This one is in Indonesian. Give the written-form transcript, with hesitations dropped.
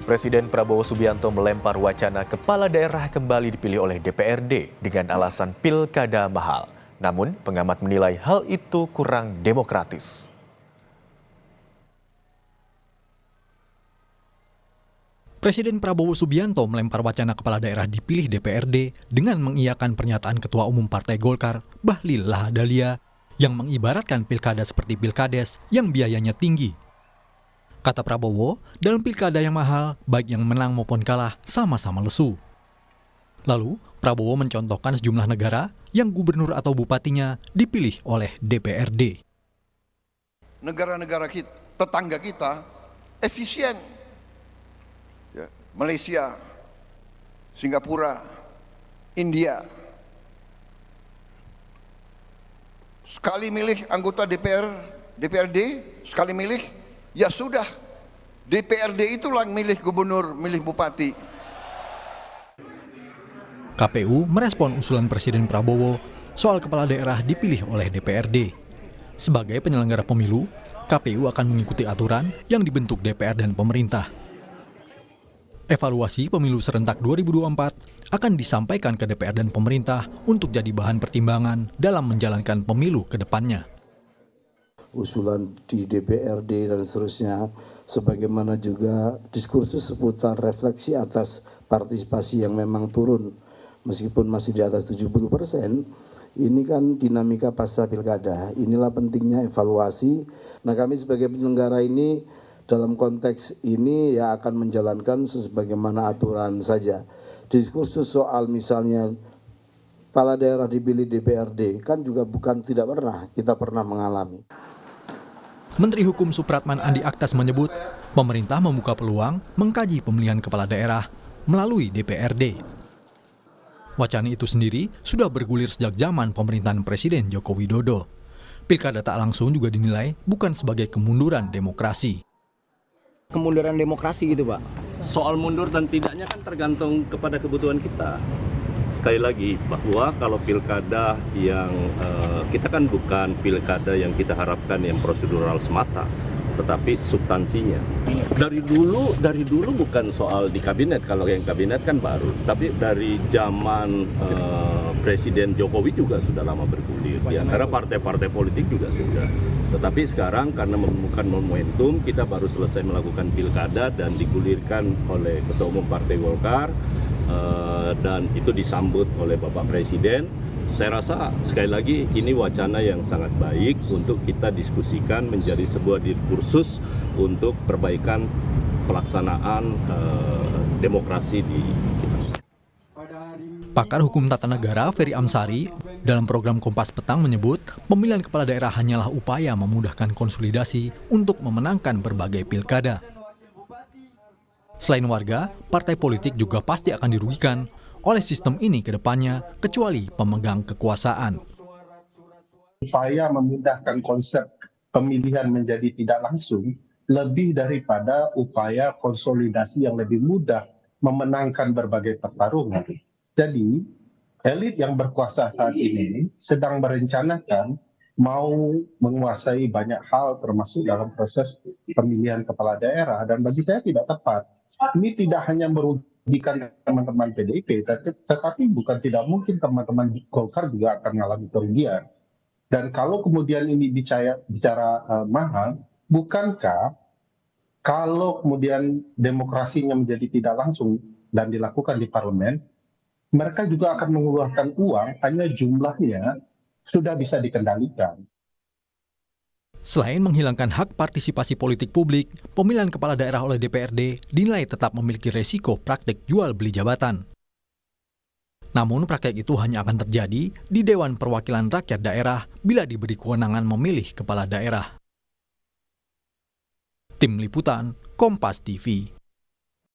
Presiden Prabowo Subianto melempar wacana kepala daerah kembali dipilih oleh DPRD dengan alasan pilkada mahal. Namun, pengamat menilai hal itu kurang demokratis. Presiden Prabowo Subianto melempar wacana kepala daerah dipilih DPRD dengan mengiyakan pernyataan Ketua Umum Partai Golkar, Bahlil Lahadalia, yang mengibaratkan pilkada seperti pilkades yang biayanya tinggi. Kata Prabowo, dalam pilkada yang mahal, baik yang menang maupun kalah sama-sama lesu. Lalu, Prabowo mencontohkan sejumlah negara yang gubernur atau bupatinya dipilih oleh DPRD. Negara-negara tetangga kita efisien. Ya, Malaysia, Singapura, India. Sekali milih anggota DPRD, sekali milih, ya sudah, DPRD itulah yang milih gubernur, milih bupati. KPU merespon usulan Presiden Prabowo soal kepala daerah dipilih oleh DPRD. Sebagai penyelenggara pemilu, KPU akan mengikuti aturan yang dibentuk DPR dan pemerintah. Evaluasi pemilu serentak 2024 akan disampaikan ke DPR dan pemerintah untuk jadi bahan pertimbangan dalam menjalankan pemilu ke depannya. Usulan di DPRD dan seterusnya, sebagaimana juga diskursus seputar refleksi atas partisipasi yang memang turun meskipun masih di atas 70%, ini kan dinamika pasca pilkada. Inilah pentingnya evaluasi. Nah, kami sebagai penyelenggara ini dalam konteks ini ya akan menjalankan sebagaimana aturan saja. Diskursus soal misalnya kepala daerah dipilih DPRD kan juga tidak pernah mengalami. Menteri Hukum Supratman Andi Aktas menyebut pemerintah membuka peluang mengkaji pemilihan kepala daerah melalui DPRD. Wacana itu sendiri sudah bergulir sejak zaman pemerintahan Presiden Joko Widodo. Pilkada tak langsung juga dinilai bukan sebagai kemunduran demokrasi. Kemunduran demokrasi gitu, Pak. Soal mundur dan tidaknya kan tergantung kepada kebutuhan kita. Sekali lagi bahwa kalau pilkada yang kita kan bukan pilkada yang kita harapkan yang prosedural semata, tetapi substansinya. Dari dulu bukan soal di kabinet, kalau yang kabinet kan baru, tapi dari zaman Presiden Jokowi juga sudah lama bergulir. Di antara partai-partai politik juga sudah. Tetapi sekarang karena menemukan momentum, kita baru selesai melakukan pilkada dan digulirkan oleh Ketua Umum Partai Golkar, dan itu disambut oleh Bapak Presiden. Saya rasa sekali lagi ini wacana yang sangat baik untuk kita diskusikan menjadi sebuah diskursus untuk perbaikan pelaksanaan demokrasi di kita. Pakar Hukum Tata Negara Ferry Amsari dalam program Kompas Petang menyebut pemilihan kepala daerah hanyalah upaya memudahkan konsolidasi untuk memenangkan berbagai pilkada. Selain warga, partai politik juga pasti akan dirugikan oleh sistem ini ke depannya, kecuali pemegang kekuasaan. Upaya memindahkan konsep pemilihan menjadi tidak langsung lebih daripada upaya konsolidasi yang lebih mudah memenangkan berbagai pertarungan. Jadi, elit yang berkuasa saat ini sedang merencanakan mau menguasai banyak hal termasuk dalam proses pemilihan kepala daerah, dan bagi saya tidak tepat. Ini tidak hanya merugikan teman-teman PDIP, tetapi bukan tidak mungkin teman-teman Golkar juga akan mengalami kerugian. Dan kalau kemudian ini bicara mahal, bukankah kalau kemudian demokrasinya menjadi tidak langsung dan dilakukan di parlemen, mereka juga akan mengeluarkan uang, hanya jumlahnya sudah bisa dikendalikan. Selain menghilangkan hak partisipasi politik publik, pemilihan kepala daerah oleh DPRD dinilai tetap memiliki resiko praktik jual beli jabatan. Namun praktek itu hanya akan terjadi di Dewan Perwakilan Rakyat Daerah bila diberi kewenangan memilih kepala daerah. Tim Liputan, Kompas TV.